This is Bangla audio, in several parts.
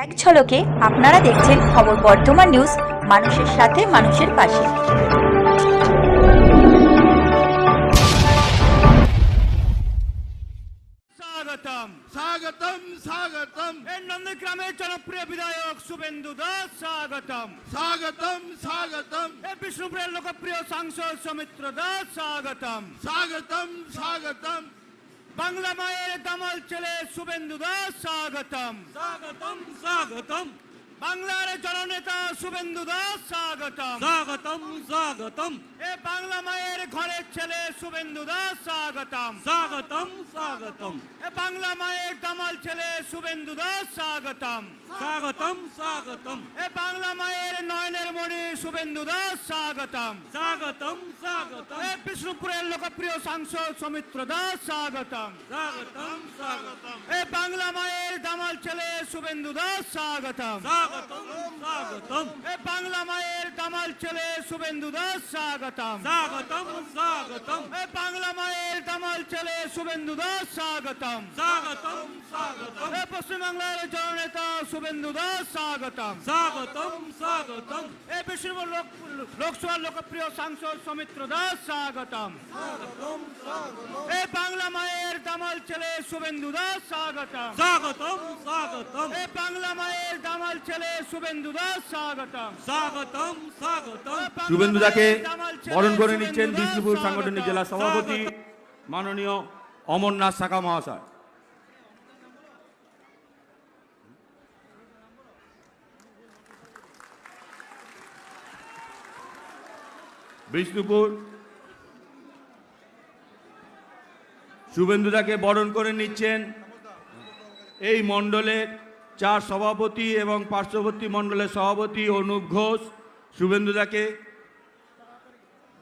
এক ঝলকে আপনারা দেখছেন খবর বর্ধমান নিউজ, মানুষের সাথে মানুষের পাশে। স্বাগতম স্বাগতম স্বাগতম এই নন্দীগ্রামের জনপ্রিয় বিধায়ক শুভেন্দু দাস স্বাগতম স্বাগতম স্বাগতম এই বিষ্ণুপুরের লোকপ্রিয় সাংসদ সৌমিত্র দাস স্বাগতম স্বাগতম স্বাগতম বাংলা মায়ের দামাল ছেলে শুভেন্দু দাস স্বাগতম স্বাগতম স্বাগতম বাংলার জননেতা শুভেন্দু দাস স্বাগতম স্বাগতম স্বাগতম এ বাংলা মায়ের ঘরের ছেলে শুভেন্দু দাস স্বাগতম স্বাগতম স্বাগতম এ বাংলা মায়ের দামাল ছেলে শুভেন্দু দাস স্বাগতম স্বাগতম স্বাগতম এ বাংলা মায়ের নয়নের মণি শুভেন্দু দাস স্বাগতম স্বাগতম স্বাগতম এ বিষ্ণুপুরের লোকপ্রিয় সাংসদ সৌমিত্র দাস স্বাগতম স্বাগতম স্বাগতম এ বাংলা মায়ের দামাল ছেলে শুভেন্দু দাস স্বাগতম স্বাগতম স্বাগতম এ বাংলা মায়ের দামাল ছেলে শুভেন্দু দাস স্বাগতম স্বাগতম স্বাগতম এ বাংলা মায়ের দামাল ছেলে শুভেন্দু দাস স্বাগতম স্বাগতম স্বাগতম এ পশ্চিমবাংলার জননেতা শুভেন্দু দাস স্বাগতম স্বাগতম স্বাগতম এ বিষ্ণুপুর লোকসভার লোকপ্রিয় সাংসদ সৌমিত্র দাস স্বাগতম স্বাগতম স্বাগতম এ বাংলা মায়ের দামাল ছেলে শুভেন্দু দাস স্বাগতম স্বাগতম স্বাগতম এ বাংলা মায়ের দামাল ছেলে শুভেন্দু দাস স্বাগতম স্বাগতম স্বাগতম শুভেন্দুদাকে বরণ করে নিচ্ছেন বিষ্ণুপুর সাংগঠনিক জেলা সভাপতি মাননীয় অমরনাথ শাখা মহাশয়। বিষ্ণুপুর শুভেন্দুদাকে বরণ করে নিচ্ছেন এই মণ্ডলের 4 সভাপতি এবং পার্শ্ববর্তী মণ্ডলের সভাপতি অনুপ ঘোষ। শুভেন্দুদাকে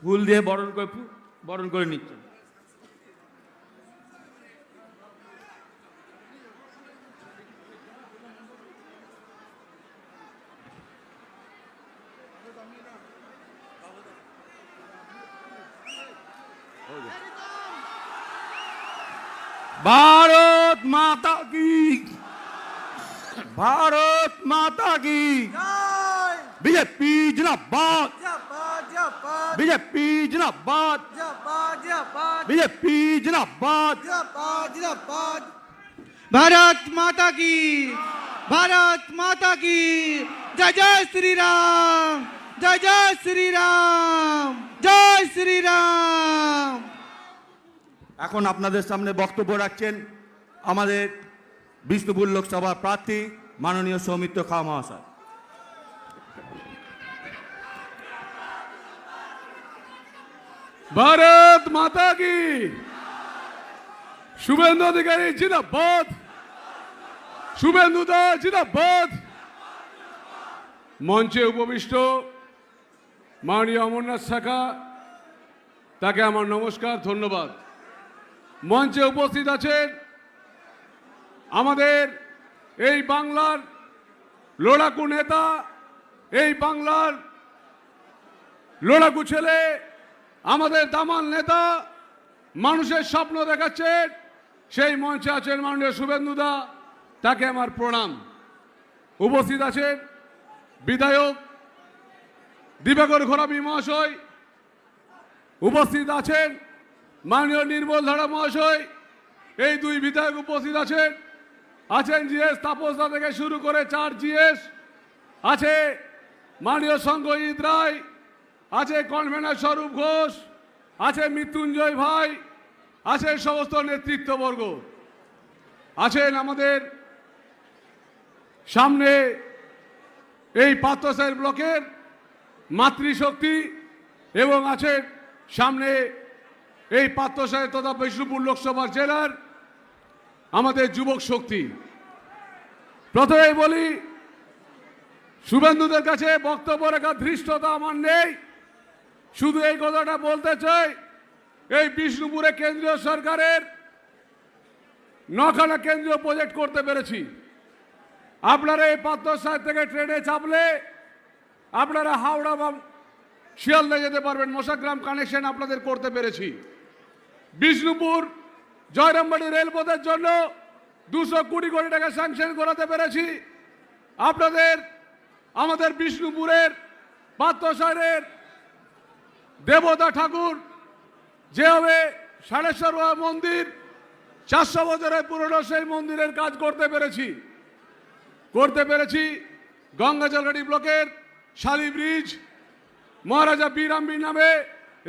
ফুল দিয়ে বরণ করে নিচ্ছেন। भारत माता की, भारत माता की, बीजेपी जिंदाबाद, बीजेपी जिंदाबाद, बीजेपी जिंदाबाद, भारत माता की, भारत माता की, जय जय श्री राम, जय जय श्री राम, जय श्री राम। এখন আপনাদের সামনে বক্তব্য রাখছেন আমাদের বিষ্ণুপুর লোকসভার প্রার্থী মাননীয় সৌমিত্র খা মহাশয়। भारत माता की, शुभेंदु अधिकारी जिंदाबाद, शुभेंदु दास जिंदाबाद। मंचे उपविष्ट माननीय अमरनाथ शाखा ताके आमार नमस्कार धन्यवाद। मंचे उपस्थित आছেন আমাদের এই বাংলার লড়াকু নেতা, এই বাংলার লড়াকু ছেলে, আমাদের দামাল নেতা, মানুষের স্বপ্ন দেখাচ্ছেন, সেই মঞ্চে আছেন মাননীয় শুভেন্দু দা, তাকে আমার প্রণাম। উপস্থিত আছেন বিধায়ক দিবাকর ঘোরামি মহাশয়, উপস্থিত আছেন মাননীয় নির্মল ধারা মহাশয়, এই 2 বিধায়ক উপস্থিত আছেন। আছেন জিএস তাপসদা থেকে শুরু করে 4 জিএস, আছে মাননীয় সংঘজিৎ রায়, আছে কনভেনার স্বরূপ ঘোষ, আছে মৃত্যুঞ্জয় ভাই, আছে সমস্ত নেতৃত্ববর্গ, আছেন আমাদের সামনে এই পাত্রসাহের ব্লকের মাতৃশক্তি, এবং আছেন সামনে এই পাত্রসাহেব তথা বিষ্ণুপুর লোকসভা জেলার আমাদের যুবক শক্তি। প্রথমেই বলি, শুভেন্দুদের কাছে বক্তব্য রাখার ধৃষ্টতা আমার নেই, শুধু এই কথাটা বলতে চাই, এই বিষ্ণুপুরে কেন্দ্রীয় সরকারের 9খানা কেন্দ্রীয় প্রজেক্ট করতে পেরেছি। আপনারা এই পাত্রসাহেব থেকে ট্রেনে চাপলে আপনারা হাওড়া বা শিয়ালদা যেতে পারবেন, মশাগ্রাম কানেকশন আপনাদের করতে পেরেছি। বিষ্ণুপুর জয়রামবাড়ি রেলপথের জন্য 220 কোটি টাকা স্যাংশন করাতে পেরেছি। আপনাদের আমাদের বিষ্ণুপুরের পাত্রসারের দেবতা ঠাকুর যেভাবে সাড়েশ্বর মন্দির 400 বছরের পুরনো সেই মন্দিরের কাজ করতে পেরেছি গঙ্গাজলগাড়ি ব্লকের শালি ব্রিজ, মহারাজা বীরাম্বী নামে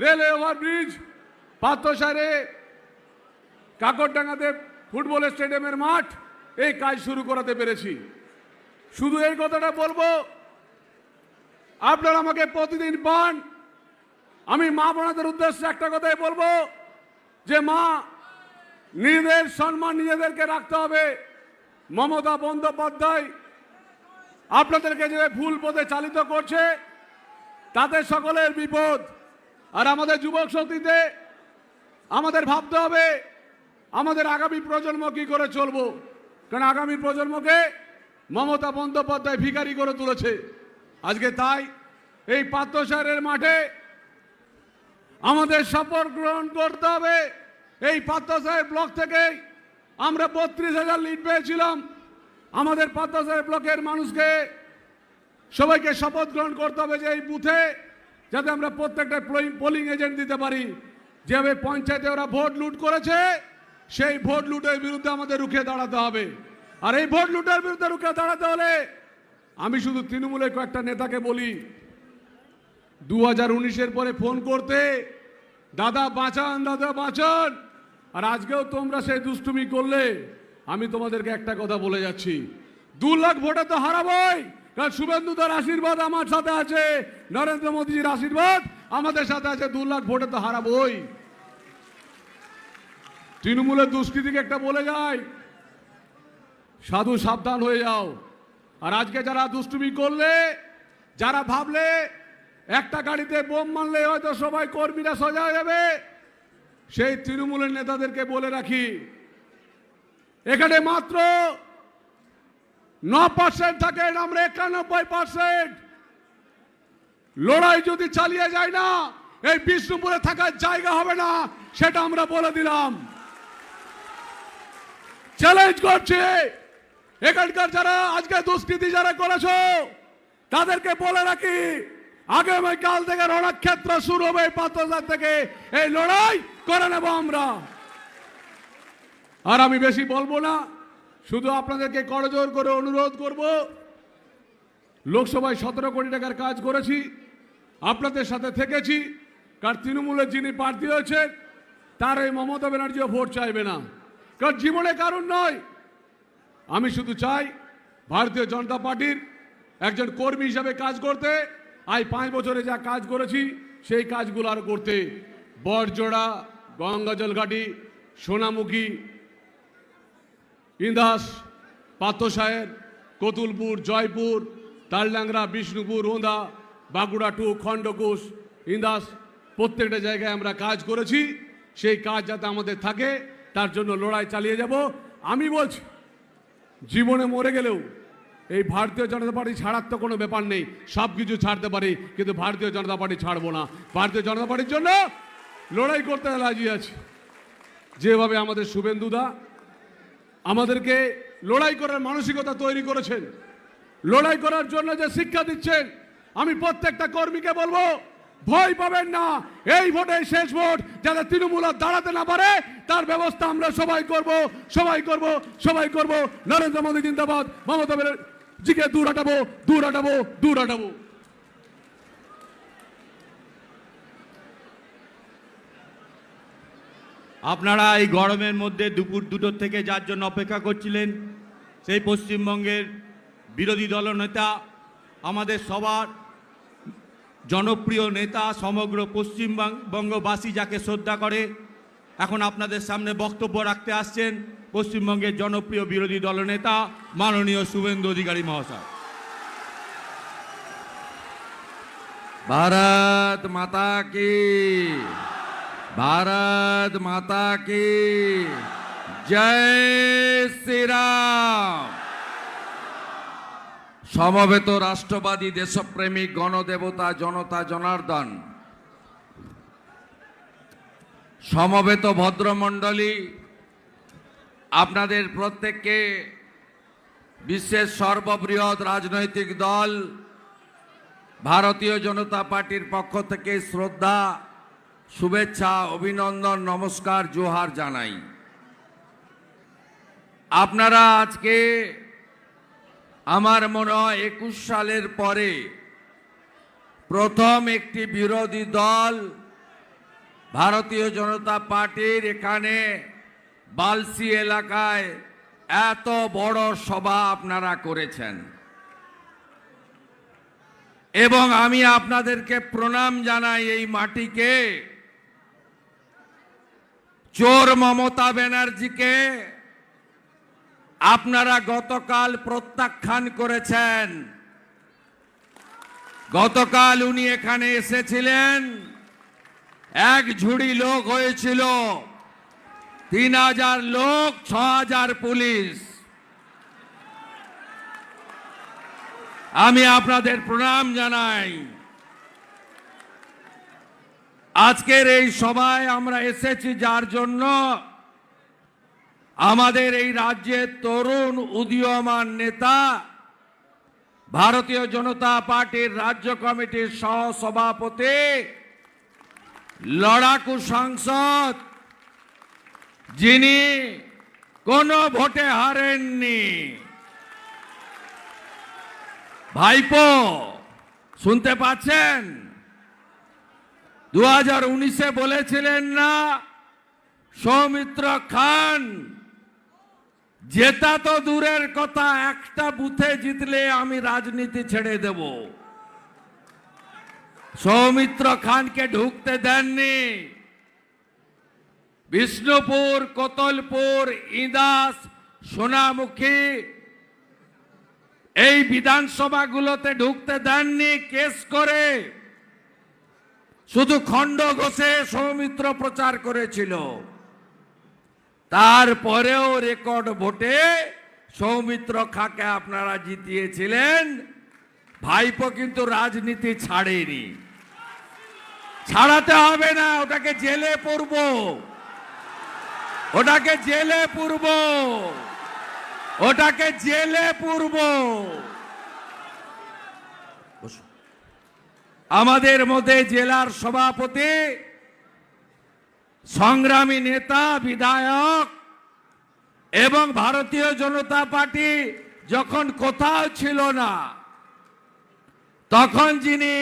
রেলওয়ে ওভারব্রিজ, পাত্রসারে কাকরডাঙ্গাতে ফুটবল স্টেডিয়ামের মাঠ, এই কাজ শুরু করাতে পেরেছি। শুধু এই কথাটা বলবো, আপনারা আমাকে প্রতিদিন পান, আমি মা বোনদের উদ্দেশ্যে একটা কথাই বলবো যে মা, নিজেদের সম্মান নিজেদেরকে রাখতে হবে। মমতা বন্দ্যোপাধ্যায় আপনাদেরকে যে ভুল পথে চালিত করছে তাতে সকলের বিপদ। আর আমাদের যুবক শক্তিতে আমাদের ভাবতে হবে আমাদের আগামী প্রজন্ম কি করে চলবো, কারণ আগামী প্রজন্মকে মমতা বন্দ্যোপাধ্যায় ভিখারি করে তুলেছে। আজকে তাই এই পাত্রসারের মাঠে আমাদের শপথ গ্রহণ করতে হবে। এই পাত্রসার ব্লক থেকে আমরা 32,000 লিড পেয়েছিলাম। আমাদের পাত্রসার ব্লকের মানুষকে সবাইকে শপথ গ্রহণ করতে হবে যে এই বুথে যাতে আমরা প্রত্যেকটা পোলিং এজেন্ট দিতে পারি। যেভাবে পঞ্চায়েতে ওরা ভোট লুট করেছে, সেই ভোট লুটের বিরুদ্ধে আমাদের রুখে দাঁড়াতে হবে। আর এই ভোট লুটের বিরুদ্ধে রুখে দাঁড়াতে হলে আমি শুধু তৃণমূলের কয়েকটা নেতাকে বলি, 2019-এর পরে ফোন করতে দাদা বাঁচান, দাদা বাঁচান, আর আজকেও তোমরা সেই দুষ্টুমি করলে আমি তোমাদেরকে একটা কথা বলে যাচ্ছি, 2 লাখ ভোটে তো হারাবোই, কারণ শুভেন্দুদার আশীর্বাদ আমার সাথে আছে, নরেন্দ্র মোদীজির আশীর্বাদ আমাদের সাথে আছে, 2 লাখ ভোটে তো হারাবোই। তৃণমূলের দুষ্কৃতিকে একটা বলে যায়, সাধু সাবধান হয়ে যাও। আর আজকে যারা দুষ্টুমি করলে, যারা ভাবলে একটা গাড়িতে বোম মারলে হয়তো সবাই কর্মীরা সোজা হয়ে যাবে, সেই তৃণমূলের নেতাদেরকে বলে রাখি, এখানে মাত্র 9% থাকেন, আমরা 91%। লড়াই যদি চালিয়ে যায় না, এই বিষ্ণুপুরে থাকার জায়গা হবে না, সেটা আমরা বলে দিলাম, চ্যালেঞ্জ করছে। এখানকার যারা আজকে দুষ্কৃতি যারা করেছো তাদেরকে বলে রাখি, আগামীকাল থেকে রণক্ষেত্র শুরু হবে, এই পাত্রসার থেকে এই লড়াই করে নেব আমরা। আর আমি বেশি বলবো না, শুধু আপনাদেরকে করজোর করে অনুরোধ করব, লোকসভায় 17 কোটি টাকার কাজ করেছি, আপনাদের সাথে থেকেছি, কারণ তৃণমূলের যিনি প্রার্থী হয়েছেন তার এই মমতা ব্যানার্জিও ভোট চাইবে না, কারণ জীবনে কারণ নয়। আমি শুধু চাই ভারতীয় জনতা পার্টির একজন কর্মী হিসাবে কাজ করতে, আজ 5 বছরে যা কাজ করেছি সেই কাজগুলো আর করতে। বড়জোড়া, গঙ্গাজলঘাটি, সোনামুখী, ইন্দাস, পাত্রসায়ের, কতুলপুর, জয়পুর, তালডাংরা, বিষ্ণুপুর, ওন্দা, বাঁকুড়া 2, খণ্ডঘোষ, ইন্দাস, প্রত্যেকটা জায়গায় আমরা কাজ করেছি। সেই কাজ যাতে আমাদের থাকে তার জন্য লড়াই চালিয়ে যাব। আমি বলছি, জীবনে মরে গেলেও এই ভারতীয় জনতা পার্টি ছাড়ার তো কোনো ব্যাপার নেই, সব কিছু ছাড়তে পারি, কিন্তু ভারতীয় জনতা পার্টি ছাড়বো না। ভারতীয় জনতা পার্টির জন্য লড়াই করতে রাজি আছি। যেভাবে আমাদের শুভেন্দুদা আমাদেরকে লড়াই করার মানসিকতা তৈরি করেছেন, লড়াই করার জন্য যে শিক্ষা দিচ্ছেন, আমি প্রত্যেকটা কর্মীকে বলবো, ভয় পাবেন না। এই ভোটে শেষ ভোট, যাতে তৃণমূল দাঁড়াতে না পারে তার ব্যবস্থা আমরা সবাই করব, সবাই করব, সবাই করব। নরেন্দ্র মোদী জিন্দাবাদ, মমতা ব্যানার্জিকে দূর হটাবো, দূর হটাবো, দূর হটাবো। আপনারা এই গরমের মধ্যে দুপুর 2টোর থেকে যার জন্য অপেক্ষা করছিলেন, সেই পশ্চিমবঙ্গের বিরোধী দলনেতা, আমাদের সবার জনপ্রিয় নেতা, সমগ্র পশ্চিমবঙ্গবাসী যাকে শ্রদ্ধা করে, এখন আপনাদের সামনে বক্তব্য রাখতে আসছেন পশ্চিমবঙ্গের জনপ্রিয় বিরোধী দলনেতা মাননীয় শুভেন্দু অধিকারী মহাশয়। भारत माता की, भारत माता की जय श्री राम। সমবেত রাষ্ট্রবাদী দেশপ্রেমিক গণদেবতা জনতা জনার্দন, সমবেত ভদ্রমণ্ডলী, আপনাদের প্রত্যেককে বিশ্বের সর্ববৃহৎ রাজনৈতিক দল ভারতীয় জনতা পার্টির পক্ষ থেকে শ্রদ্ধা, শুভেচ্ছা, অভিনন্দন, নমস্কার, জোহার জানাই। আপনারা আজকে আমার মনে হয় 21 সালের পরে প্রথম একটি বিরোধী দল ভারতীয় জনতা পার্টির এখানে বালসি এলাকায় এত বড় সভা আপনারা করেছেন এবং আমি আপনাদেরকে প্রণাম জানাই। এই মাটিকে, চোর মমতা ব্যানার্জিকে আপনারা গতকাল প্রত্যাখ্যান করেছেন। গতকাল উনি এখানে এসেছিলেন, এক ঝুড়ি লোক হয়েছিল, 3000 লোক, 6000 পুলিশ। আমি আপনাদের প্রণাম জানাই। আজকের এই সভায় আমরা এসেছি যার জন্য আমাদের এই রাজ্যের তরুণ উদীয়মান নেতা, ভারতীয় জনতা পার্টির রাজ্য কমিটির সহ সভাপতি, লড়াকু সাংসদ, যিনি কোনো ভোটে হারেননি, ভাইপো, শুনতে পাচ্ছেন? 2019-এ বলেছিলেন না সৌমিত্র খান জেতা তো দূরের কথা, একটা বুথে জিতলে আমি রাজনীতি ছেড়ে দেব। সৌমিত্র খানকে ঢুকতে দেননি। বিষ্ণুপুর, কোতলপুর, ইদাস, সোনামুখী এই বিধানসভাগুলোতে ঢুকতে দেননি কেস করে। শুধু খণ্ড ঘোষে সৌমিত্র প্রচার করেছিল। তারপরেও রেকর্ড ভোটে সৌমিত্র খাঁকে আপনারা জিতিয়েছিলেন। ভাইপো কিন্তু রাজনীতি ছাড়েনি। ছাড়াতে হবে না, ওটাকে জেলে পুরব, ওটাকে জেলে পুরব, ওটাকে জেলে পুরব। আমাদের মধ্যে জেলার সভাপতি, সংগ্রামী নেতা, বিধায়ক এবং ভারতীয় জনতা পার্টি যখন কোথাও ছিল না, তখন যিনি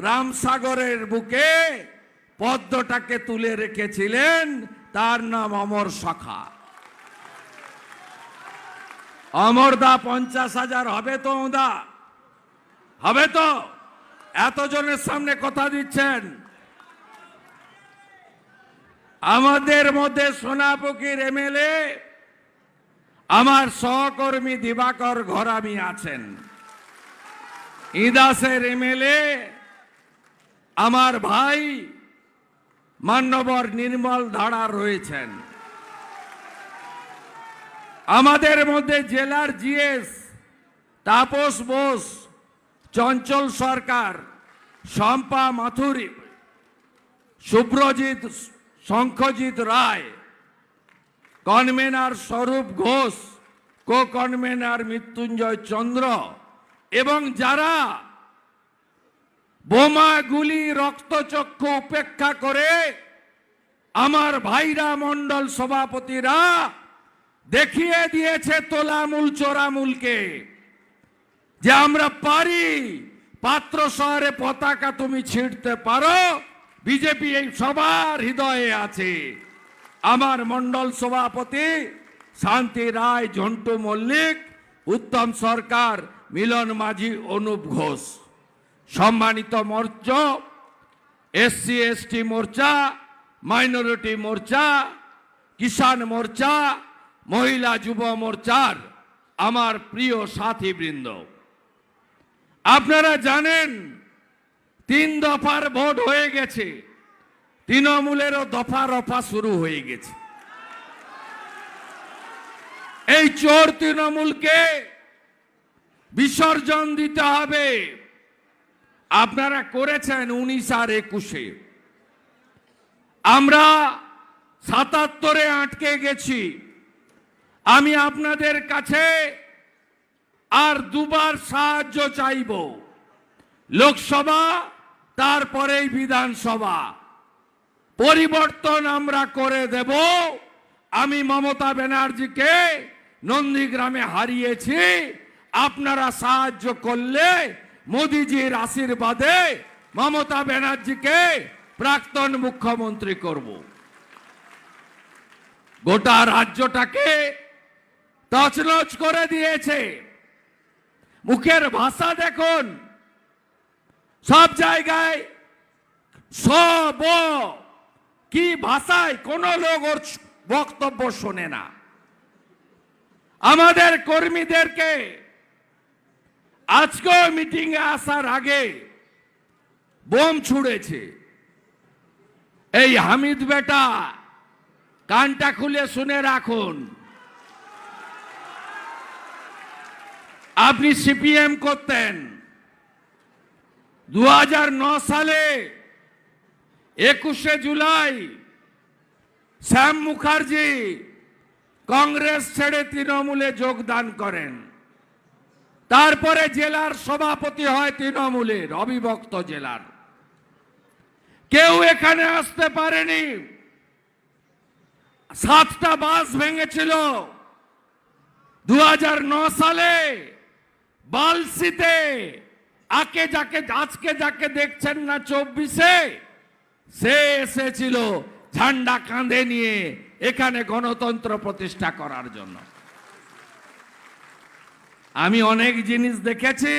রামসাগরের বুকে পদ্মটাকে তুলে রেখেছিলেন, তার নাম অমর সখা। অমরদা 50,000 হবে তো? ওদা হবে তো? এতজনের সামনে কথা দিচ্ছেন। আমাদের মধ্যে সোনাপুকুর এমএলএ আমার সহকর্মী দিবাকর ঘরামি আছেন। ইদাসের এমএলএ আমার ভাই মান্যবর নির্মল ধাড়া রয়েছেন। আমাদের মধ্যে জেলার জিএস তাপস বোস, চঞ্চল সরকার, শম্পা মাথুরি, শুভ্রজিৎ, শঙ্খজিৎ রায়, কনভেনার স্বরূপ ঘোষ, কো কনভেনার মৃত্যুঞ্জয় চন্দ্র এবং যারা বোমা, গুলি, রক্তচক্ষু উপেক্ষা করে আমার ভাইরা মণ্ডল সভাপতিরা দেখিয়ে দিয়েছে তোলামূল চোরামূলকে, যে আমরা পারি। পাত্র শহরে পতাকা তুমি ছিঁড়তে পারো, বিজেপি এই সবার হৃদয়ে আছে। আমার মণ্ডল সভাপতি শান্তি রায়, ঝন্টু মল্লিক, উত্তম সরকার, মিলন মাঝি, অনুপ ঘোষ। সম্মানিত মোর্চা, এসসি এসটি মোর্চা, মাইনরিটি মোর্চা, কিষাণ মোর্চা, মহিলা যুব মোর্চার আমার প্রিয় সাথীবৃন্দ, আপনারা জানেন 3 দফার ভোট হয়ে গেছে। তৃণমূলেরও দফা রফা শুরু হয়ে গেছে। এই চোর তৃণমূলকে বিসর্জন দিতে হবে। আপনারা করেছেন 19 আর 21-এ। আমরা 77-এ আটকে গেছি। আমি আপনাদের কাছে আর দুবার সাহায্য চাইব, লোকসভা তারপরেই বিধানসভা। পরিবর্তন আমরা করে দেব। আমি মমতা ব্যানার্জিকে নন্দীগ্রামে হারিয়েছি, আপনারা সাহায্য করলে মোদিজির আশীর্বাদে মমতা ব্যানার্জিকে প্রাক্তন মুখ্যমন্ত্রী করব। গোটা রাজ্যটাকে তছনছ করে দিয়েছে। মুখের ভাষা দেখুন, সব জায়গায় সব কি ভাষায় কোন লোক ওর বক্তব্য শোনে না। আমাদের কর্মীদেরকে আজকেও মিটিং এ আসার আগে বোম ছুড়েছে। এই হামিদ বেটা কানটা খুলে শুনে রাখুন, আপনি সিপিএম করতেন। 2009 সালে 21শে জুলাই শ্যাম মুখার্জি কংগ্রেস ছেড়ে তৃণমূলে যোগদান করেন। তারপরে জেলার সভাপতি হয় তৃণমূলের, অবিভক্ত জেলার। কেউ এখানে আসতে পারেনি। 7টা বাস ভেঙেছিল 2009 সালে বালসিতে। আজকে যাকে দেখছেন না 24-এ, সে এসেছিল ঝান্ডা কাঁধে নিয়ে এখানে গণতন্ত্র প্রতিষ্ঠা করার জন্য। আমি অনেক জিনিস দেখেছি।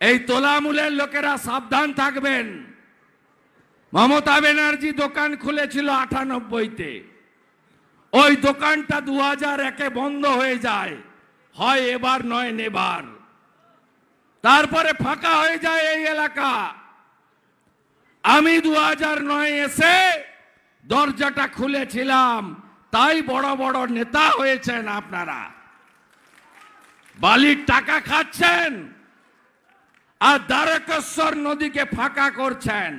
এই তোলামূলের লোকেরা সাবধান থাকবেন। মমতা ব্যানার্জি দোকান খুলেছিল 98-তে। ওই দোকানটা 2001-এ বন্ধ হয়ে যায়, হয় এবার নয় নেবার। তারপরে ফাঁকা হয়ে যায় এই এলাকা। আমি 2009 এসে দরজাটা খুলেছিলাম, তাই বড় বড় নেতা হয়েছেন আপনারা। বালির টাকা খাচ্ছেন আর দ্বারকেশ্বর নদীকে ফাঁকা করছেন।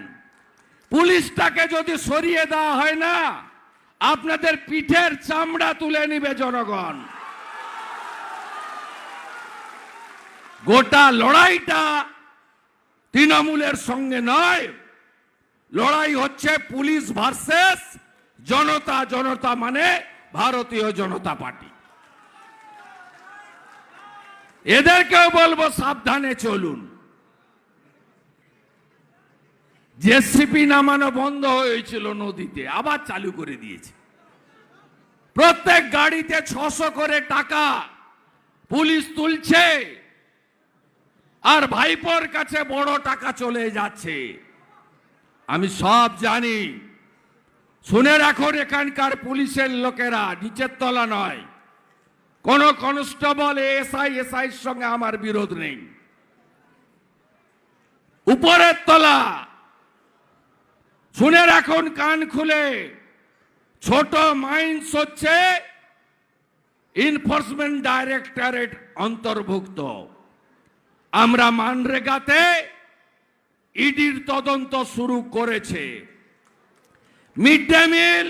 পুলিশটাকে যদি সরিয়ে দেওয়া হয় না, আপনাদের পিঠের চামড়া তুলে নিবে জনগণ। গোটা লড়াইটা তৃণমূলের সঙ্গে নয়, লড়াই হচ্ছে পুলিশ ভার্সেস জনতা। জনতা মানে ভারতীয় জনতা পার্টি। এদেরকেও বলবো সাবধানে চলুন। জেসিপি নামানো বন্ধ হয়েছিল নদীতে, আবার চালু করে দিয়েছে। প্রত্যেক গাড়িতে 600 করে টাকা পুলিশ তুলছে, আর ভাইপোর কাছে বড় টাকা চলে যাচ্ছে। আমি সব জানি। শুনে রাখুন, এখানকার পুলিশের লোকেরা নিচের তলা নয়। কোন কনস্টেবল এসআইয়ের সঙ্গে আমার বিরোধ নেই। উপরের তলা। শুনে রাখুন কান খুলে, ছোট মাইন্স হচ্ছে এনফোর্সমেন্ট ডাইরেক্টরেট অন্তর্ভুক্ত। আমরা মানরেগাতে ইডির তদন্ত শুরু করেছে। মিড ডে মিল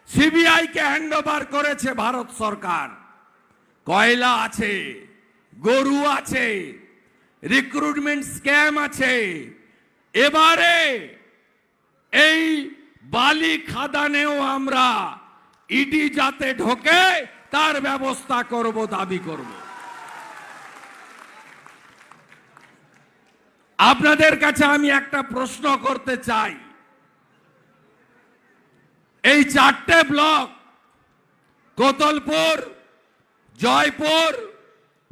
সিবিআই কে হ্যান্ডওভার করেছে ভারত সরকার। কয়লা আছে, গরু আছে, রিক্রুটমেন্ট স্ক্যাম আছে। এবারে এই বালি খাদানেও আমরা ইডি যাতে ঢোকে তার ব্যবস্থা করব, দাবি করব। আপনাদের কাছে আমি একটা প্রশ্ন করতে চাই। এই 4টে ব্লক, কোতলপুর, জয়পুর,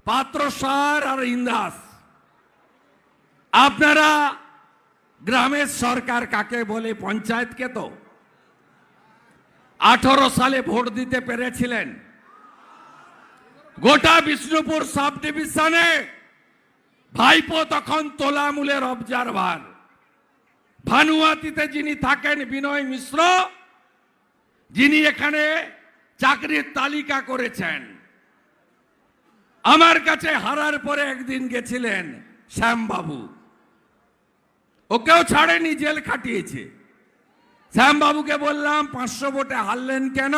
পাত্রসার আর ইন্দাস, আপনারা গ্রামের সরকার কাকে বলে? পঞ্চায়েতকে তো 18 সালে ভোট দিতে পেরেছিলেন। গোটা বিষ্ণুপুর সাব ডিভিশনে ভাইপো তখন তোলামূলের অবজারভার। ভানুয়াতিতে যিনি থাকেন বিনয় মিশ্র, যিনি এখানে চাকরির তালিকা করেছেন, আমার কাছে হারার পরে একদিন গেছিলেন শ্যামবাবু। ওকেও ছাড়েনি, জেল খাটিয়েছে। শ্যামবাবুকে বললাম 500 ভোটে হারলেন কেন?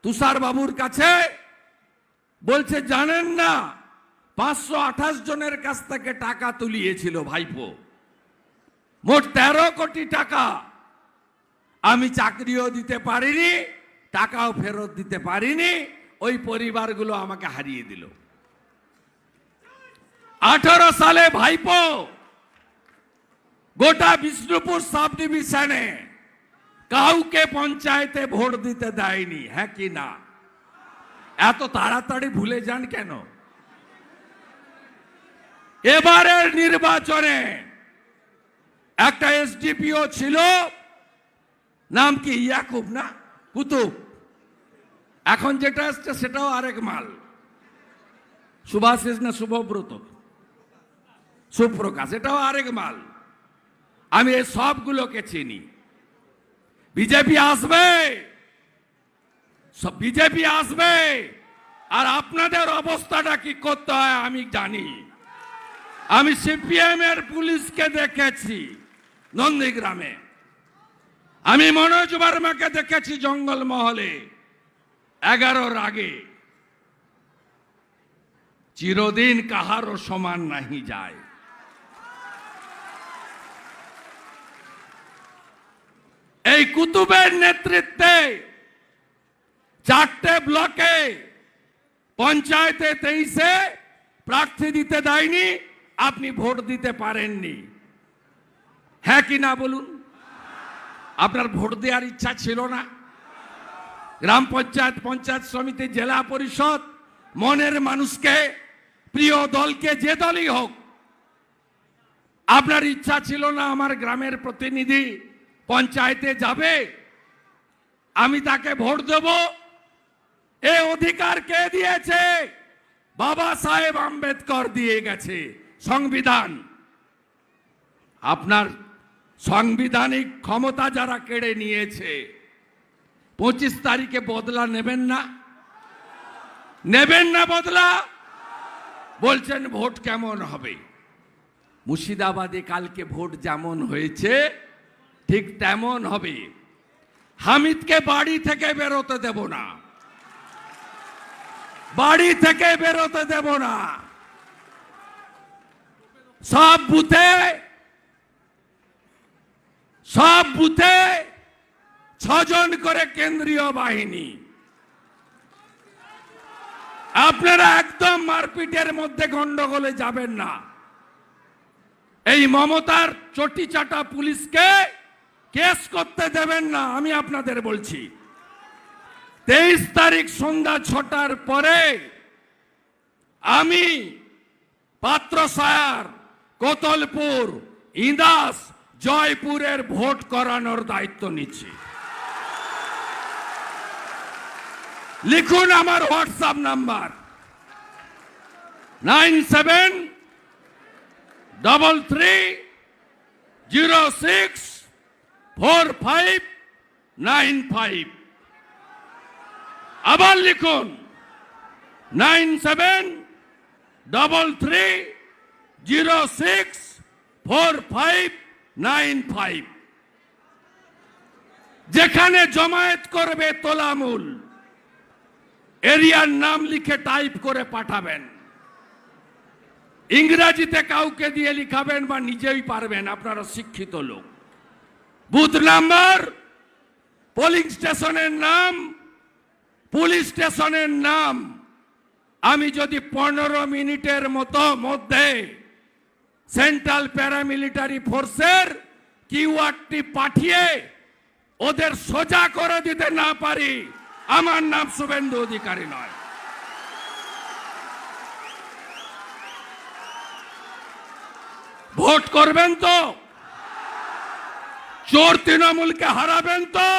তুষার বাবুর কাছে বলছে জানেন না 528 জনের কাছ থেকে টাকা তুলিয়েছিল ভাইপো, মোট 13 কোটি টাকা। আমি চাকরিও দিতে পারিনি, টাকাও ফেরত দিতে পারিনি, ওই পরিবারগুলো আমাকে হারিয়ে দিল। 18 সালে ভাইপো গোটা বিষ্ণুপুর সাব ডিভিশনে কাউকে পঞ্চায়েতে ভোট দিতে দেয়নি, হ্যাঁ কি না? এত তাড়াতাড়ি ভুলে যান কেন? এবারের নির্বাচনে একটা এসডিপিও ছিল, নাম কি ইয়াকুব না কুতুব, এখন যেটা আসছে সেটাও আরেক মাল, সুভাষিস না শুভব্রত, সুপ্রকাশ, এটাও আরেক মাল। আমি এই সবগুলোকে চিনি। বিজেপি আসবে, বিজেপি আসবে, আর আপনাদের অবস্থাটা কি করতে হয় আমি জানি। আমি সিপিএম এর পুলিশকে দেখেছি নন্দীগ্রামে, আমি মনোজ বর্মাকে দেখেছি জঙ্গলমহলে 11-র আগে। চিরদিন কাহারও সমান নাহি যায়। এই কুতুবের নেতৃত্বে 4টে ব্লকে পঞ্চায়েতে 23-এ প্রার্থী দিতে দেয়নি, আপনি ভোট দিতে পারেননি, হ্যাঁ কি না বলুন? আপনার ভোট দেওয়ার ইচ্ছা ছিল না? গ্রাম পঞ্চায়েত, পঞ্চায়েত সমিতি, জেলা পরিষদ, মনের মানুষকে, প্রিয় দলকে, যে দলই হোক, আপনার ইচ্ছা ছিল না আমার গ্রামের প্রতিনিধি পঞ্চায়েতে যাবে, আমি তাকে ভোট দেব? এ অধিকার কে দিয়েছে? বাবা সাহেব আম্বেদকর দিয়ে গেছে, সংবিধান। আপনার সাংবিধানিক ক্ষমতা যারা কেড়ে নিয়েছে, 25 তারিখে বদলা নেবেন না? নেবেন না বদলা? বলছেন ভোট কেমন হবে? মুর্শিদাবাদে কালকে ভোট যেমন হয়েছে ঠিক তেমন হবে। হামিদকে বাড়ি থেকে বেরোতে দেব না, বাড়ি থেকে বেরোতে দেব না। সব বুথে 6 জন করে কেন্দ্রীয় বাহিনী। আপনারা একদম মারপিটের মধ্যে গন্ডগোলে যাবেন না। এই মমতার চটি চাটা পুলিশকে কেস করতে দেবেন না, আমি আপনাদের বলছি। 23 তারিখ সন্ধ্যা 6টার পরে আমি পাত্রসায়ার, কোতলপুর, ইন্দাস, জয়পুরের ভোট করানোর দায়িত্ব নিচ্ছি। লিখুন আমার হোয়াটসঅ্যাপ নাম্বার 9733064595। আবার লিখুন 9733064595। যেখানে জমায়েত করবে তোলামূল, এরিয়ার নাম লিখে টাইপ করে পাঠাবেন। ইংরেজিতে কাউকে দিয়ে লিখাবেন বা নিজেই পারবেন, আপনারা শিক্ষিত লোক। বুথ নাম্বার, পোলিং স্টেশনের নাম, পুলিশ স্টেশনের নাম। আমি যদি 15 মিনিটের মধ্যে সেন্ট্রাল প্যারামিলিটারি ফোর্সের কিউআরটি পাঠিয়ে ওদের সোজা করে দিতে না পারি, আমার নাম শুভেন্দু অধিকারী নয়। ভোট করবেন তো? চোর তৃণমূলকে হারাবেন তো?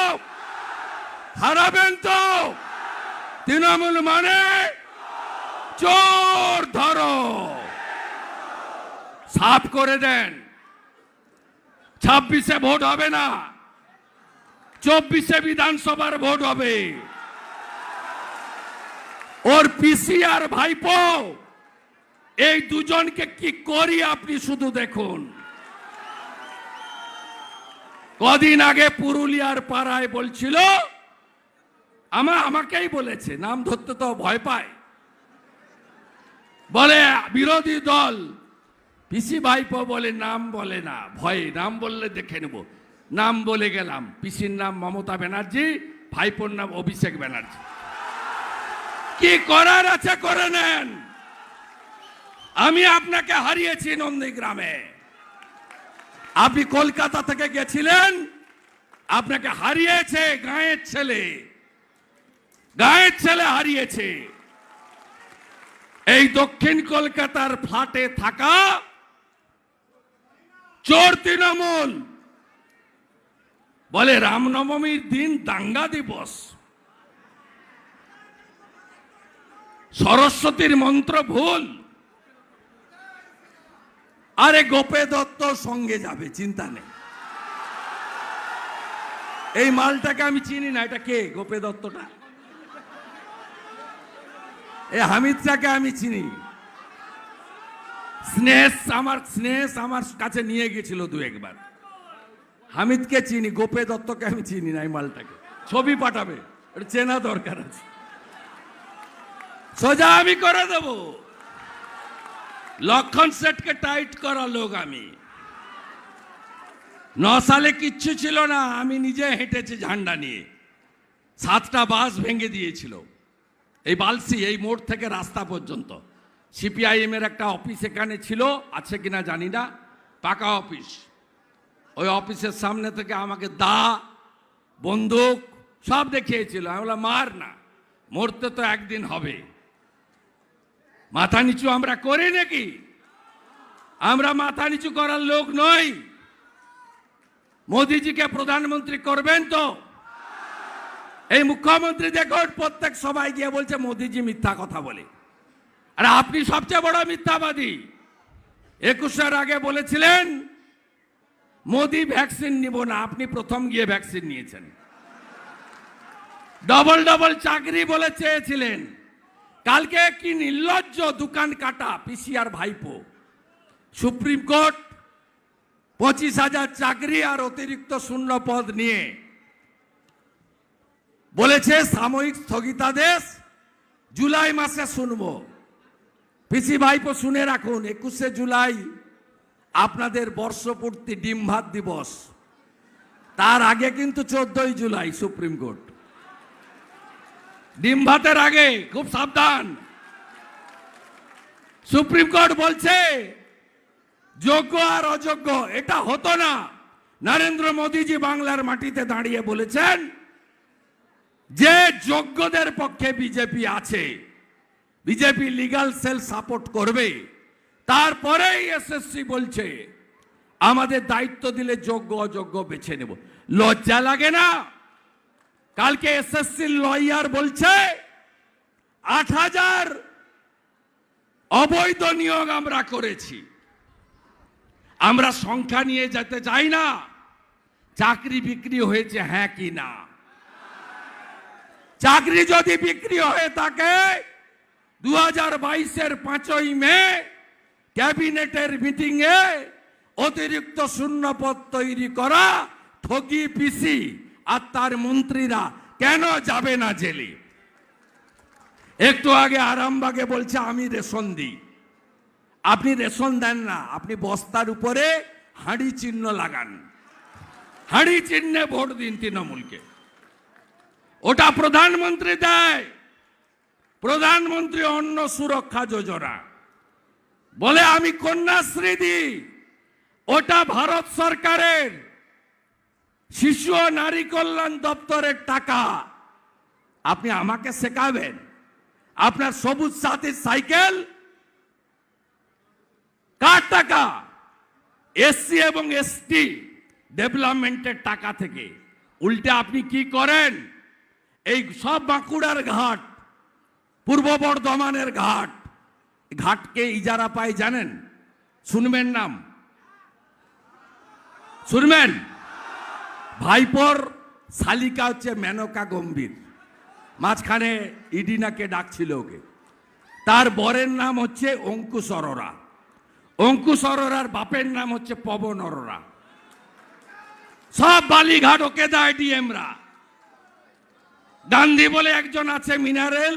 হারাবেন তো? তৃণমূল মানে চোর, ধরো, সাফ করে দেন। 26-এ ভোট হবে না, 24-এ বিধানসভার ভোট হবে। ওর পিসি আর ভাইপো, এই দুজনকে কি করি আপনি শুধু দেখুন। কদিন আগে পুরুলিয়ার পাড়ায় বলছিল, আমাকেই বলেছে, নাম ধরতে তো ভয় পায়, বলে বিরোধী দল পিসি ভাইপো বলে নাম বলে না, ভয়ে নাম বললে দেখে নেব। নাম বলে গেলাম, পিসির নাম মমতা ব্যানার্জি, ভাইপোর নাম অভিষেক ব্যানার্জি। কি করার আছে করে নেন। আমি আপনাকে হারিয়েছি নন্দীগ্রামে, আপনি কলকাতা থেকে গেছিলেন, আপনাকে হারিয়েছে গাঁয়ের ছেলে, গাঁয়ের ছেলে হারিয়েছে। এই দক্ষিণ কলকাতার ফ্ল্যাটে থাকা চোর তৃণমূল বলে রামনবমীর দিন দাঙ্গা দিবস, সরস্বতীর মন্ত্র ভুল। আরে গোপে দত্ত সঙ্গে যাবে, চিন্তা নেই। এই মালটাকে আমি চিনি না, এটা কে গোপে দত্তটা? এই হামিদটাকে আমি চিনি। স্নেহ আমার কাছে নিয়ে গেছিল দু একবার। হামিদকে চিনি, গোপে দত্তকে আমি চিনি না। এই মালটাকে ছবি পাঠাবে, এটা চেনা দরকার আছে। সোজা আমি করে দেব। লক্ষণ সেটকে টাইট করা লোক আমি। 9 সালে কিচ্ছু ছিল না, আমি নিজে হেঁটেছি ঝান্ডা নিয়ে। 7টা বাস ভেঙে দিয়েছিল এই বালসি, এই মোড় থেকে রাস্তা পর্যন্ত। সিপিআইএম এর একটা অফিস এখানে ছিল, আছে কিনা জানি না, পাকা অফিস। ওই অফিসের সামনে থেকে আমাকে দা, বন্দুক সব দেখিয়েছিল। আমি বললাম মার না, মরতে তো একদিন হবে। মাথা নিচু আমরা করি নাকি? আমরা মাথা নিচু করার লোক নই। মোদিজিকে প্রধানমন্ত্রী করবেন তো? এই মুখ্যমন্ত্রী দেখুন প্রত্যেক সবাই গিয়ে বলছে মোদিজি মিথ্যা কথা বলে। আর আপনি সবচেয়ে বড় মিথ্যাবাদী। 21-এর আগে বলেছিলেন মোদি ভ্যাকসিন নিব না, আপনি প্রথম গিয়ে ভ্যাকসিন নিয়েছেন। ডবল ডবল চাকরি বলে চেয়েছিলেন। কালকে কি নির্লজ্জ দোকান কাটা পিসিআর ভাইপো। সুপ্রিম কোর্ট 25,000 চাকরি আর অতিরিক্ত শূন্য পদ নিয়ে বলেছে সাময়িক স্থগিতাদেশ জুলাই মাসে শুনবো। পিসি ভাইপো শুনে রাখুন, 21শে জুলাই আপনাদের বর্ষপূর্তি ডিম ভাত দিবস। তার আগে কিন্তু 14ই জুলাই সুপ্রিম কোর্ট। ডিম ভাতের আগে খুব সাবধান। সুপ্রিম কোর্ট বলছে যোগ্য আর অযোগ্য এটা হতো না। নরেন্দ্র মোদীজি বাংলার মাটিতে দাঁড়িয়ে বলেছেন যে যোগ্যদের পক্ষে বিজেপি আছে, বিজেপি লিগ্যাল সেল সাপোর্ট করবে। তারপরেই এসএসসি বলছে আমাদের দায়িত্ব দিলে যোগ্য অযোগ্য বেছে নেব। লজ্জা লাগে না? কালকে এসএসসি লয়ার বলছে 8,000 অবৈধ নিয়োগ আমরা করেছি। আমরা সংখ্যা নিয়ে যেতে চাই না, চাকরি বিক্রি হয়েছে হ্যাঁ কি না। চাকরি যদি বিক্রি হয়ে থাকে 2022-এর 5ই মে ক্যাবিনেটের মিটিং এ অতিরিক্ত শূন্য পদ তৈরি করা ঠগি পিসি আর তার মন্ত্রীরা কেন যাবে না জেলে? একটু আগে আরামবাগে বলছে আমি রেশন দিই। আপনি রেশন দেন না, আপনি বস্তার উপরে হাঁড়ি চিহ্ন লাগান, হাঁড়ি চিহ্নে ভোট দিন তৃণমূলকে। ওটা প্রধানমন্ত্রী দেয়, প্রধানমন্ত্রী অন্ন সুরক্ষা যোজনা বলে আমি কন্যাশ্রী দিই। ওটা ভারত সরকারের শিশু ও নারী কল্যাণ দপ্তরের টাকা। আপনি আমাকে শেখাবেন আপনার সবুজ সাথী সাইকেল কার টাকা? এসসি এবং এসটি ডেভেলপমেন্টের টাকা থেকে। উল্টে আপনি কি করেন? এই সব বাঁকুড়ার ঘাট, পূর্ব বর্ধমানের ঘাট, ঘাটকে ইজারা পায় জানেন? শুনবেন নাম? শুনবেন? ভাইপোর শালিকা হচ্ছে মেনকা গম্ভীর, মাঝখানে ইডিনাকে ডাকছিল ওকে। তার বরের নাম হচ্ছে অঙ্কুশ অরোরা, অঙ্কুশ অরোরার বাপের নাম হচ্ছে পবন অরোরা। সব বালিঘাট ওকে দেয় ডিএমরা। গান্ধী বলে একজন আছে মিনারেল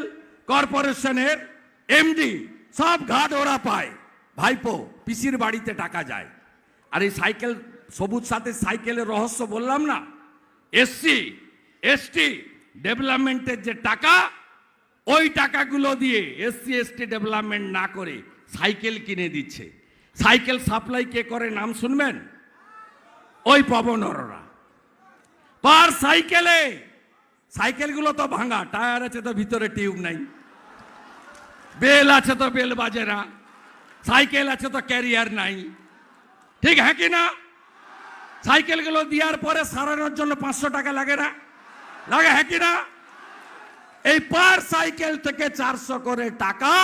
কর্পোরেশনের এমডি, সব ঘাট ওরা পায়। ভাইপো পিসির বাড়িতে টাকা যায়। আর এই সাইকেল, সবুজ সাথে সাইকেলের রহস্য বললাম না, এসসি এসটি ডেভেলপমেন্টের যে টাকা, ওই টাকাগুলো দিয়ে এসসি এসটি ডেভেলপমেন্ট না করে সাইকেল কিনে দিচ্ছে। সাইকেল সাপ্লাই কে করে নাম শুনবেন? ওই পবন অরোরা। পার সাইকেলে, সাইকেলগুলো তো ভাঙা, টায়ার আছে তো ভিতরে টিউব নাই, বেল আছে তো বেল বাজে না, সাইকেল আছে তো ক্যারিয়ার নাই, ঠিক হ্যাঁ কি না? সাইকেলগুলো দেওয়ার পরে সারানোর জন্য 500 টাকা লাগে না? লাগে হ্যাঁ কি না? এই পার সাইকেল থেকে 400 করে টাকা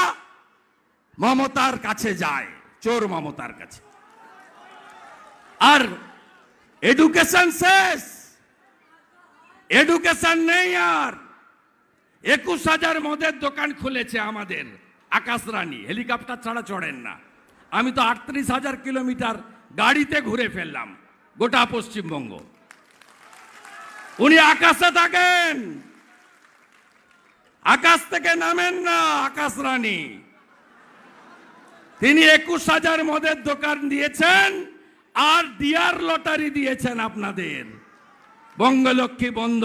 মমতার কাছে যায়, চোর মমতার কাছে। আর এডুকেশন শেষ, এডুকেশন নেই আর। 21,000 মদের দোকান খুলেছে আমাদের আকাশ রানী, হেলিকপ্টার ছাড়া চড়েন না। আমি তো 38,000 কিলোমিটার গাড়িতে ঘুরে ফেললাম গোটা পশ্চিমবঙ্গ। উনি আকাশে থাকেন, আকাশ থেকে নামেন না আকাশ রানী। তিনি 21,000 মদের দোকান দিয়েছেন আর ডিয়ার লটারি দিয়েছেন আপনাদের। বঙ্গলক্ষ্মী বন্ধ,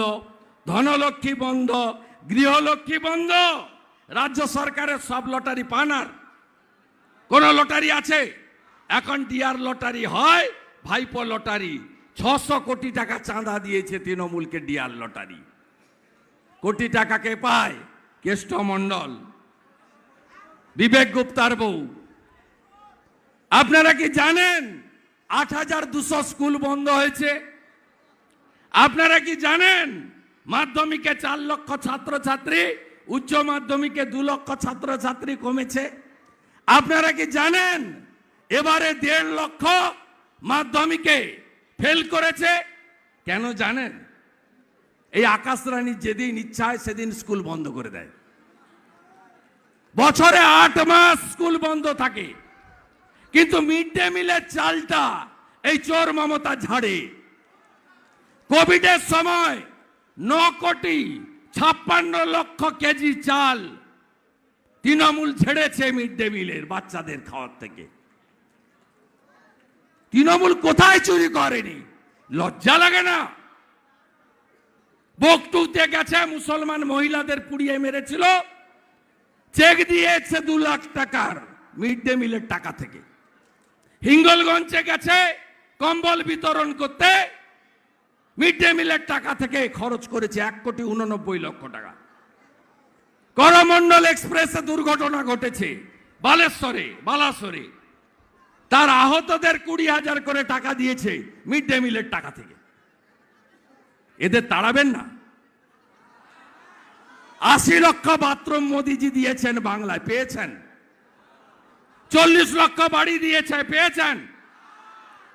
ধনলক্ষ্মী বন্ধ, গৃহলক্ষ্মী বন্ধ। রাজ্য সরকারের সব লটারি পান, আর কোন লটারি আছে? এখন ডিয়ার লটারি হয়, ভাইপো লটারি। 600 কোটি টাকা চাঁদা দিয়েছে তৃণমূলকে ডিয়ার লটারি। কোটি টাকাকে পায় কেষ্ট মণ্ডল, বিবেক গুপ্তার বউ। আপনারা কি জানেন 8,200 স্কুল বন্ধ হয়েছে? আপনারা কি জানেন মাধ্যমিকে 4 লক্ষ ছাত্রছাত্রী, উচ্চ মাধ্যমিকে 2 লক্ষ ছাত্রছাত্রী কমেছে? আপনারা কি জানেন এবারে 1.5 লক্ষ মাধ্যমিকে ফেল করেছে? কেন জানেন? এই আকাশ রানী যেদিন ইচ্ছা হয় সেদিন স্কুল বন্ধ করে দেয়। বছরে 8 মাস স্কুল বন্ধ থাকে, কিন্তু মিড ডে মিলের চালটা এই চোর মমতা ঝাড়ে। কোভিডের সময় 9,56,00,000 কেজি চাল তৃণমূল ছেড়েছে মিড ডে মিলের বাচ্চাদের খাওয়ার থেকে। তৃণমূল কোথায় চুরি করেনি? লজ্জা লাগে না? বকটুতে গেছে, মুসলমান মহিলাদের পুড়িয়ে মেরেছিল, চেক দিয়েছে 2 লাখ টাকার মিড ডে মিলের টাকা থেকে। হিঙ্গলগঞ্জে গেছে কম্বল বিতরণ করতে, মিড ডে মিলের টাকা থেকে খরচ করেছে 1,89,00,000 টাকা। করমণ্ডল এক্সপ্রেসে দুর্ঘটনা ঘটেছে বালাসরে, তার আহতদের 20,000 করে টাকা দিয়েছে মিড ডে মিলের টাকা থেকে। এদের তাড়াবেন না? 80 লক্ষ বাথরুম মোদিজি দিয়েছেন বাংলায়, পেয়েছেন? 40 লক্ষ বাড়ি দিয়েছে, পেয়েছেন?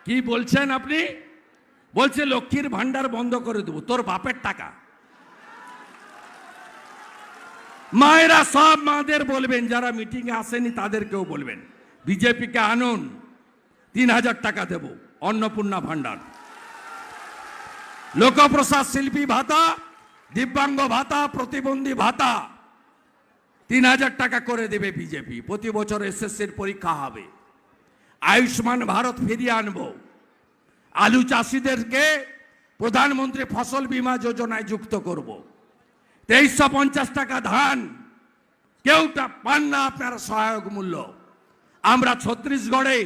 কি বলছেন আপনি? বলছে লক্ষ্মীর ভান্ডার বন্ধ করে দেবো। তোর বাপের টাকা। মায়েরা সব মাদের বলবেন, যারা মিটিং এ আসেনি তাদেরকেও বলবেন, বিজেপিকে আনুন, 3,000 টাকা দেব, অন্নপূর্ণা ভান্ডার, লোকপ্রসাদ শিল্পী ভাতা, দিব্যাঙ্গ ভাতা, প্রতিবন্ধী ভাতা 3,000 টাকা করে দেবে বিজেপি। প্রতি বছর এসএসসির পরীক্ষা হবে। আয়ুষ্মান ভারত ফিরিয়ে আনবো। আলু চাষিদেরকে প্রধানমন্ত্রী ফসল বীমা যোজনায় যুক্ত করব। 2350 টাকা ধান কেউ পান না আপনারা সহায়ক মূল্য। আমরা ছত্তিশগড়ে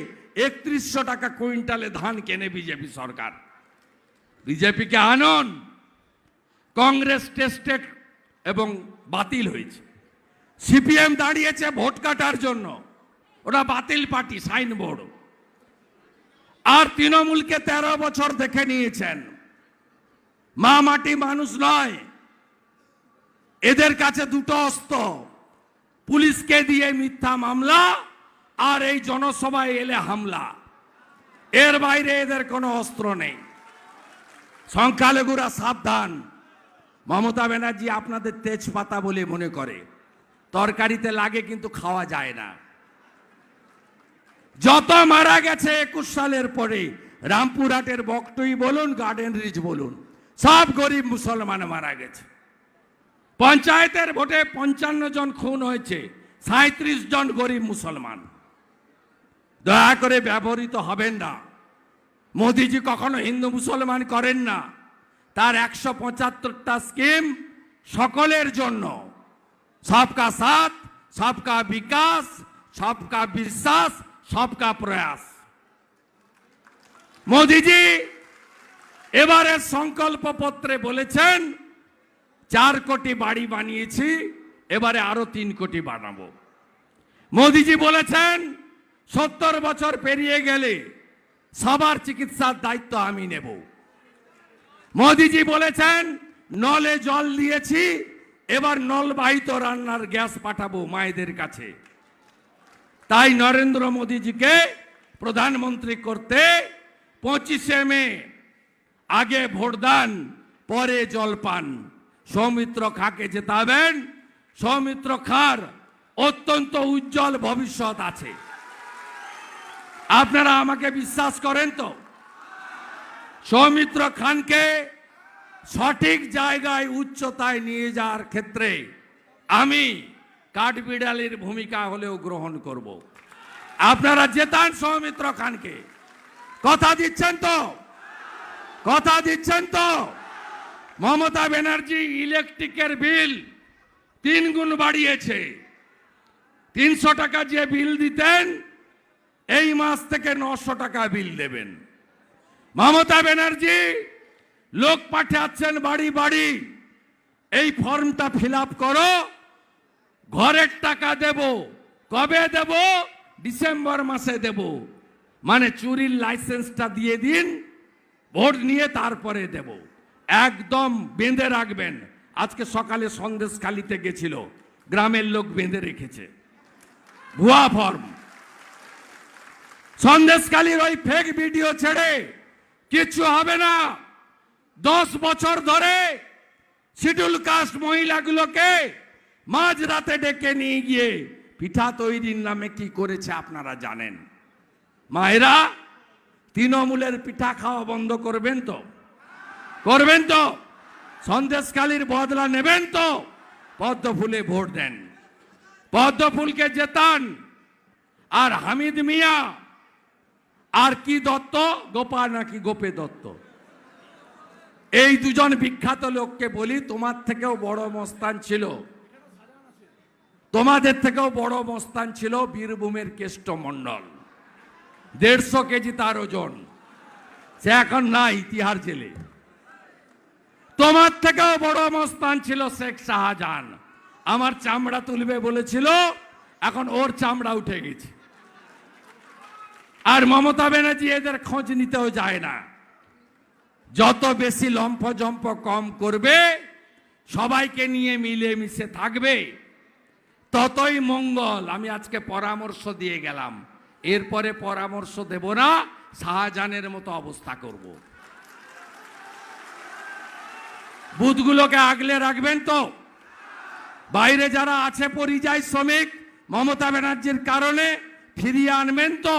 3100 টাকা কুইন্টালে ধান কেনে বিজেপি সরকার। বিজেপিকে আনুন। কংগ্রেস টেস্টেড এবং বাতিল হয়েছে। সিপিএম দাঁড়িয়েছে ভোট কাটার জন্য, ওটা বাতিল পার্টি, সাইনবোর্ড। আর তৃণমূলকে 13 বছর দেখে নিয়েছেন, মা মাটি মানুষ নয়। এদের কাছে দুটো অস্ত্র, পুলিশকে দিয়ে মিথ্যা মামলা আর এই জনসভায় এলে হামলা। এর বাইরে এদের কোনো অস্ত্র নেই। সংখ্যালঘুরা সাবধান। মমতা ব্যানার্জি আপনাদের তেজপাতা বলে মনে করে, তরকারিতে লাগে কিন্তু খাওয়া যায় না। যত মারা গেছে 21 সালের পরে, রামপুরহাটের বকটুই বলুন, গার্ডেন রিচ বলুন, সব গরিব মুসলমান মারা গেছে। পঞ্চায়েতের ভোটে 55 জন খুন হয়েছে, 37 জন গরিব মুসলমান। দয়া করে ব্যবহৃত হবেন না। মোদিজি কখনো হিন্দু মুসলমান করেন না। তার 175টা স্কিম সকলের জন্য, সবকা সাথ, সবকা বিকাশ, সবকা বিশ্বাস, সবকা প্রয়াস। মোদিজি এবারে সংকল্প পত্রে বলেছেন 4 কোটি বাড়ি বানিয়েছি, এবারে আরো 3 কোটি বানাবো। মোদিজি বলেছেন 70 বছর পেরিয়ে গেলে সবার চিকিৎসার দায়িত্ব আমি নেব। মোদিজি বলেছেন নলে জল দিয়েছি, এবার নলবাহিত রান্নার গ্যাস পাঠাবো মায়েদের কাছে। তাই নরেন্দ্র মোদিজিকে প্রধানমন্ত্রী করতে 25শে মে আগে ভোটদান, পরে জলপান। সৌমিত্র খাঁকে জেতাবেন। সৌমিত্র খাঁর অত্যন্ত উজ্জ্বল ভবিষ্যৎ আছে। আপনারা আমাকে বিশ্বাস করেন তো? সৌমিত্র খানকে সঠিক জায়গায় উচ্চতায় নিয়ে যাওয়ার ক্ষেত্রে আমি কাঠবিড়ালির ভূমিকা হলেও গ্রহণ করব। আপনারা জেতান সৌমিত্র খানকে। কথা দিচ্ছেন তো? কথা দিচ্ছেন তো? মমতা ব্যানার্জি ইলেকট্রিকের বিল 3 গুণ বাড়িয়েছে। 300 টাকা যে বিল দিতেন এই মাস থেকে 900 টাকা বিল দেবেন। মমতা ব্যানার্জি লোক পাঠাচ্ছেন বাড়ি বাড়ি, এই ফর্মটা ফিল আপ করো, ঘরের টাকা দেব। কবে দেব? ডিসেম্বর মাসে দেব। মানে চুরির লাইসেন্সটা দিয়ে দিন, ভোট নিয়ে তারপরে দেব। একদম বেঁধে রাখবেন। আজকে সকালে সন্দেশখালিতে গেছিল, গ্রামের লোক বেঁধে রেখেছে ভুয়া ফর্ম। সন্দেশখালির ওই ফেক ভিডিও ছেড়ে কিচ্ছু হবে না। 10 বছর ধরে শিডিউল কাস্ট মহিলাগুলোকে মাঝরাতে ডেকে নিয়ে গিয়ে পিঠা তৈরির নামে কি করেছে আপনারা জানেন। মায়েরা, তৃণমূলের পিঠা খাওয়া বন্ধ করবেন তো? করবেন তো? সন্দেশখালির বদলা নেবেন তো? পদ্মফুলে ভোট দেন, পদ্মফুলকে জেতান। আর হামিদ মিয়া আর কি দত্ত, গোপা নাকি গোপে দত্ত, এই দুজন বিখ্যাত লোককে বলি, তোমার থেকেও বড় মস্তান ছিল, তোমাদের থেকেও বড় মস্তান ছিল বীরভূমের কেষ্ট মণ্ডল। 150 কেজি তার ওজন। সে এখন নাই, তিহার জেলে। তোমার থেকেও বড় মস্তান ছিল শেখ শাহজাহান। আমার চামড়া তুলবে বলেছিল, এখন ওর চামড়া উঠে গেছে। আর মমতা ব্যানার্জি এদের খোঁজ নিতেও যায় না। যত বেশি লম্ফ জম্প কম করবে, সবাইকে নিয়ে মিলে মিশে থাকবে, ততই মঙ্গল। আমি আজকে পরামর্শ দিয়ে গেলাম, এরপরে পরামর্শ দেব না, শাহজাহানের মতো অবস্থা করব। বুথগুলোকে আগলে রাখবেন তো? বাইরে যারা আছে পরিযায়ী শ্রমিক, মমতা ব্যানার্জির কারণে ফিরিয়ে আনবেন তো?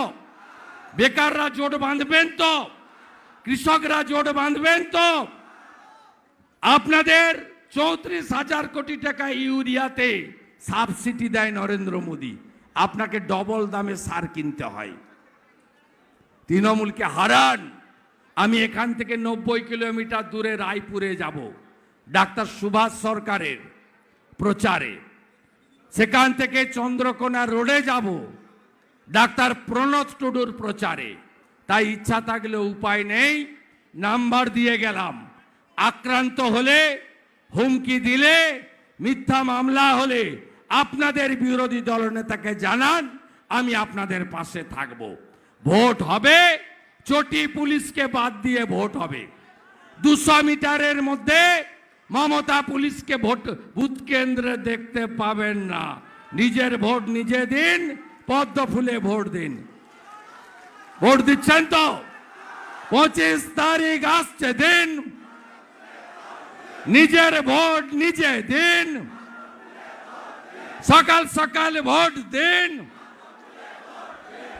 বেকাররা জোট বাঁধবেন তো? কৃষকরা জোট বাঁধবেন তো? আপনাদের 34,000 কোটি টাকা ইউরিয়াতে সাবসিডি দেয় নরেন্দ্র মোদী, আপনাকে ডবল দামে সার কিনতে হয়। তৃণমূলকে হারান। আমি এখান থেকে 90 কিলোমিটার দূরে রায়পুরে যাব ডাক্তার সুভাষ সরকারের প্রচারে। সেখান থেকে চন্দ্রকোনা রোডে যাব ডাক্তার প্রণত টুডুর প্রচারে। তাই ইচ্ছা থাকলে উপায় নেই, নাম্বার দিয়ে গেলাম। আক্রান্ত হলে, হুমকি দিলে, মিথ্যা মামলা হলে আপনাদের বিরোধী দলনেতাকে জানান, আমি আপনাদের পাশে থাকব। ভোট হবে, চটি পুলিশকে বাদ দিয়ে ভোট হবে। 200 মিটারের মধ্যে মমতা পুলিশকে ভোট বুথ কেন্দ্রে দেখতে পাবেন না। নিজের ভোট নিজে দিন, পদ্মফুলে ভোট দিন। ভোট দিচ্ছেন তো? 25 তারিখ আসছে দিন, নিজের ভোট নিজে দিন। সকাল সকাল ভোট দিন,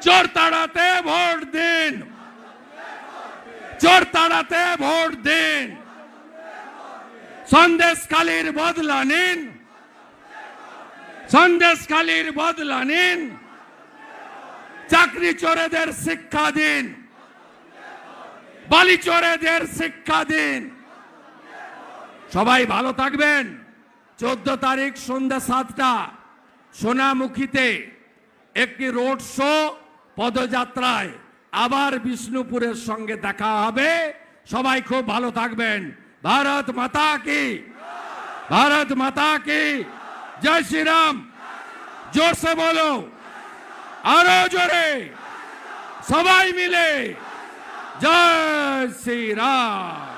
চোর তাড়াতে ভোট দিন, চোর তাড়াতে ভোট দিন। সন্দেশখালির বদলা নিন, সন্দেশখালীর বদলা নিন, চাকরি চোরেদের শিক্ষা দিন, বালি চোরেদের শিক্ষা দিন। সবাই ভালো থাকবেন। 14 তারিখ সন্ধ্যা 7টা সোনামুখীতে একটি রোড শো পদযাত্রায় আবার বিষ্ণুপুরের সঙ্গে দেখা হবে। সবাই খুব ভালো থাকবেন। ভারত মাতা কি, ভারত মাতা কি জয় শ্রী রাম। জোরসে বলো, আরো জোরে, সবাই মিলে জয় শ্রী রাম।